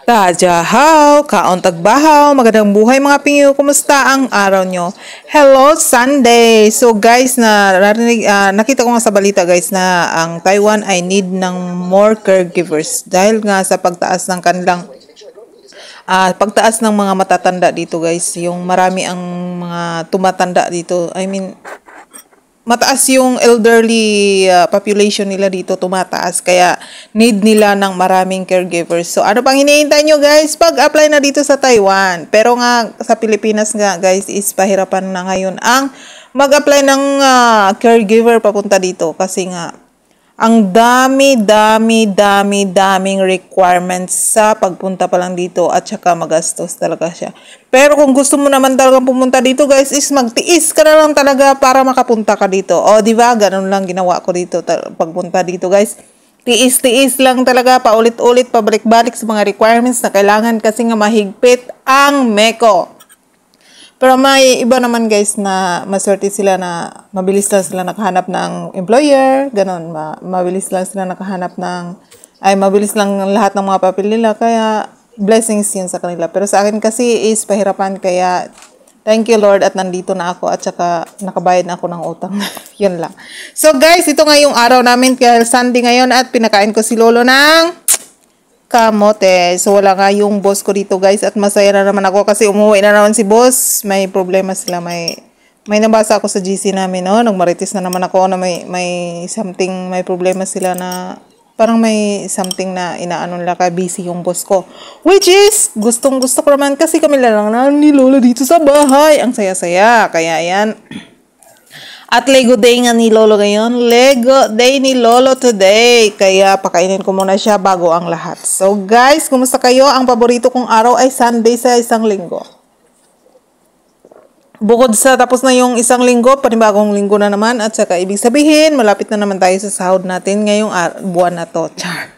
Tajahaw, kaon tagbahaw, magandang buhay mga pingyo, kumusta ang araw nyo? Hello Sunday! So guys, nakita ko nga sa balita guys na ang Taiwan ay need ng more caregivers dahil nga sa pagtaas ng kanilang pagtaas ng mga matatanda dito guys, yung marami ang mga tumatanda dito. I mean, mataas yung elderly population nila dito, tumataas. Kaya need nila ng maraming caregivers. So ano pang hinihintay nyo guys? Pag-apply na dito sa Taiwan. Pero nga sa Pilipinas nga guys is pahirapan na ngayon ang mag-apply ng caregiver papunta dito. Kasi nga ang daming requirements sa pagpunta pa lang dito at saka magastos talaga siya. Pero kung gusto mo naman talagang pumunta dito guys is magtiis ka na lang talaga para makapunta ka dito. O di ba? Ganun lang ginawa ko dito pagpunta dito guys. Tiis-tiis lang talaga, paulit-ulit, pabalik-balik sa mga requirements na kailangan kasi nga mahigpit ang MECO. Pero may iba naman guys na maswerte sila na mabilis lang sila nakahanap ng employer, ganun, mabilis lang sila nakahanap mabilis lang lahat ng mga papel nila, kaya blessings yun sa kanila. Pero sa akin kasi is pahirapan, kaya thank you Lord at nandito na ako at saka nakabayad na ako ng utang. Yun lang. So guys, ito nga yung araw namin kaya Sunday ngayon at pinakain ko si Lolo ng kamote. So, wala nga yung boss ko dito, guys. At masaya na naman ako kasi umuwi na naman si boss. May problema sila. May nabasa ako sa GC namin, no? Nagmarites na naman ako na may problema sila na parang may something na inaano nila ka busy yung boss ko. Which is, gustong-gusto ko naman kasi kami lang na ni Lola dito sa bahay. Ang saya-saya. Kaya yan. At Lego Day nga ni Lolo ngayon. Lego Day ni Lolo today. Kaya pakainin ko muna siya bago ang lahat. So guys, kumusta kayo? Ang paborito kong araw ay Sunday sa isang linggo. Bukod sa tapos na yung isang linggo, panibagong linggo na naman. At saka ibig sabihin, malapit na naman tayo sa sahod natin ngayong buwan na to. Char.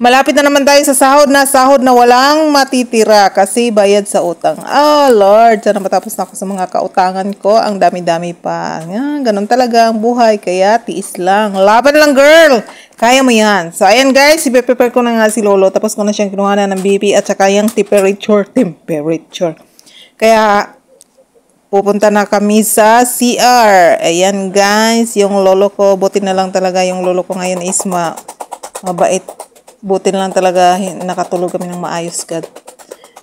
Malapit na naman tayo sa sahod na walang matitira kasi bayad sa utang. Oh Lord, sana matapos na ako sa mga kautangan ko. Ang dami-dami pa. Ganun talaga ang buhay, kaya tiis lang. Laban lang girl! Kaya mo yan. So ayan guys, ipe-prepare ko na nga si Lolo. Tapos ko na siyang kinuha na ng BP at saka yung temperature. Kaya pupunta na kami sa CR. Ayan guys, yung Lolo ko, buti na lang talaga yung Lolo ko ngayon is mabait. Buti lang talaga nakatulog kami ng maayos God.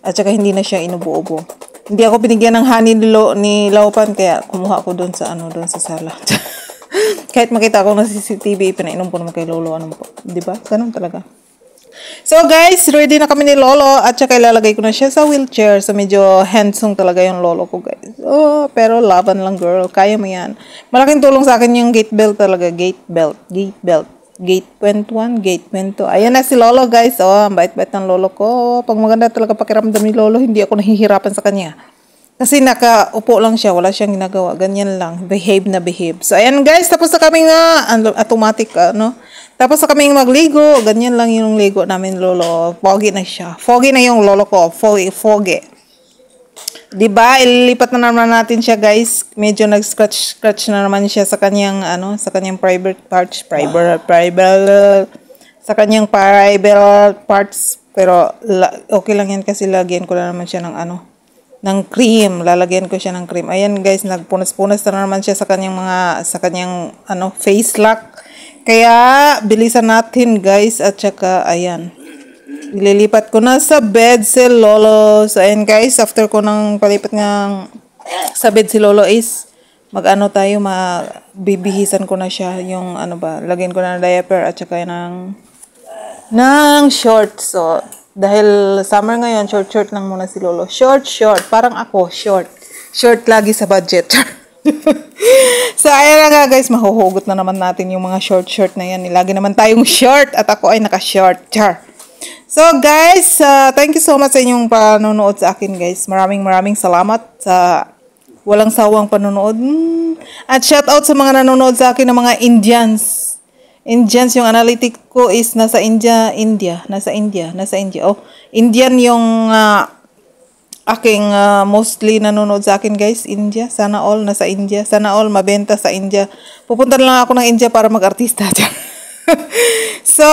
At saka hindi na siya inubo-ubo. Hindi ako binigyan ng honey ni Laupan kaya kumuha ako doon sa sala. Kahit makita ako ng CCTV, pinainom ko naman kay Lolo. Di ba? Ganun talaga. So guys, ready na kami ni Lolo at saka ilalagay ko na siya sa wheelchair. So medyo handsome talaga yung Lolo ko guys. Oh, pero laban lang girl. Kaya mo yan. Malaking tulong sa akin yung gate belt talaga. Gate belt. Gate 21, Gate 22. Ayan na si Lolo guys. Oh, ang bait-bait ng Lolo ko. Pag maganda talaga pakiramdam ni Lolo, hindi ako nahihirapan sa kanya. Kasi nakaupo lang siya, wala siyang ginagawa. Ganyan lang, behave na behave. So ayan guys, tapos na kami nga, automatic Tapos na kaming magligo, ganyan lang yung ligo namin Lolo. Foggy na siya. Foggy na yung Lolo ko, foggy. Diba, ililipat na naman natin siya guys. Medyo nag-scratch na naman siya sa kanyang private parts, sa kanyang private parts. Pero okay lang yan kasi lagyan ko na naman siya ng cream. Lalagyan ko siya ng cream. Ayan guys, nagpunas-punas na naman siya sa kanyang face lock. Kaya bilisan natin guys at saka ayan. Ililipat ko na sa bed si Lolo. So, ayan guys, after ko nang palipat sa bed si Lolo is, bibihisan ko na siya yung, lagyan ko na ng diaper at saka ng short. So, dahil summer ngayon, short lang muna si Lolo. Short. Parang ako, short. Short lagi sa budget. So, ayan na nga guys, mahuhugot na naman natin yung mga short na yan. Lagi naman tayong short at ako ay naka-short. Char. So guys, thank you so much sa inyong panonood sa akin guys. Maraming salamat sa walang sawang panonood. At shout out sa mga nanonood sa akin ng mga Indians. Yung analytic ko is nasa India. Oh, Indian yung aking mostly nanonood sa akin guys. India, sana all nasa India. Sana all mabenta sa India. Pupunta lang ako ng India para mag-artista. So,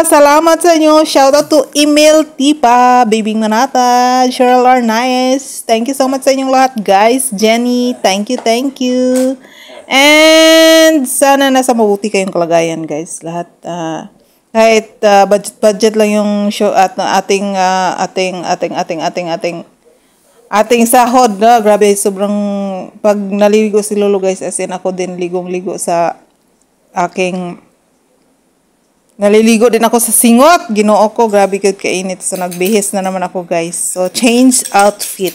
salamat sa inyo. Shoutout to Emil Tipa, Babing Manata, Cheryl Arnaiz. Thank you so much sa inyong lahat, guys. Jenny, thank you, thank you. And sana nasa mabuti kayong kalagayan, guys. Lahat, kahit budget lang yung show at ating sahod, no? Grabe, sobrang pag naliligo si Lolo, guys, as in ako din ligong-ligo sa aking naliligo din ako sa singot. Ginoo ko, grabe good kainit. So nagbihis na naman ako, guys. So change outfit.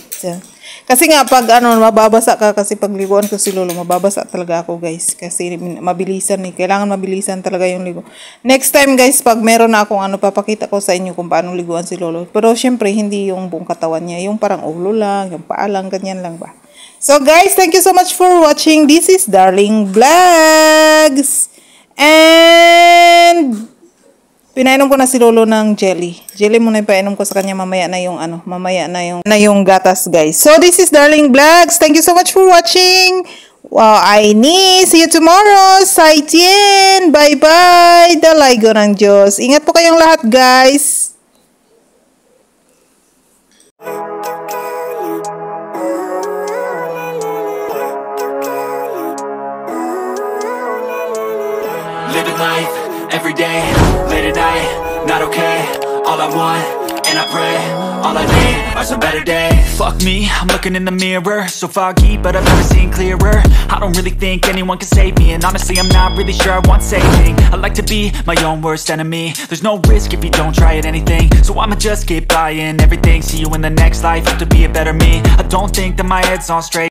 Kasi nga pag mababasa ka, kasi pag liguan ko si Lolo, mababasa talaga ako, guys. Kasi mabilisan kailangan mabilisan talaga yung ligo. Next time, guys, pag meron na akong papakita ko sa inyo kung paano liguan si Lolo. Pero syempre hindi yung buong katawan niya, yung parang ulo lang, yung paa lang, ganyan lang ba. So guys, thank you so much for watching. This is Darling Vlogs. And pinainom ko na si Lolo ng jelly. Jelly muna yung painom ko sa kanya, mamaya na yung gatas, guys. So this is Darling Vlogs. Thank you so much for watching. Wow, I see you tomorrow. Saitien. Bye-bye. Dalay ko ng Diyos. Ingat po kayong lahat, guys. Living life, every day, late at night, not okay. All I want, and I pray, all I need are some better days. Fuck me, I'm looking in the mirror, so foggy, but I've never seen clearer. I don't really think anyone can save me, and honestly I'm not really sure I want saving. I like to be my own worst enemy. There's no risk if you don't try at anything, so I'ma just keep buying everything. See you in the next life, have to be a better me. I don't think that my head's on straight.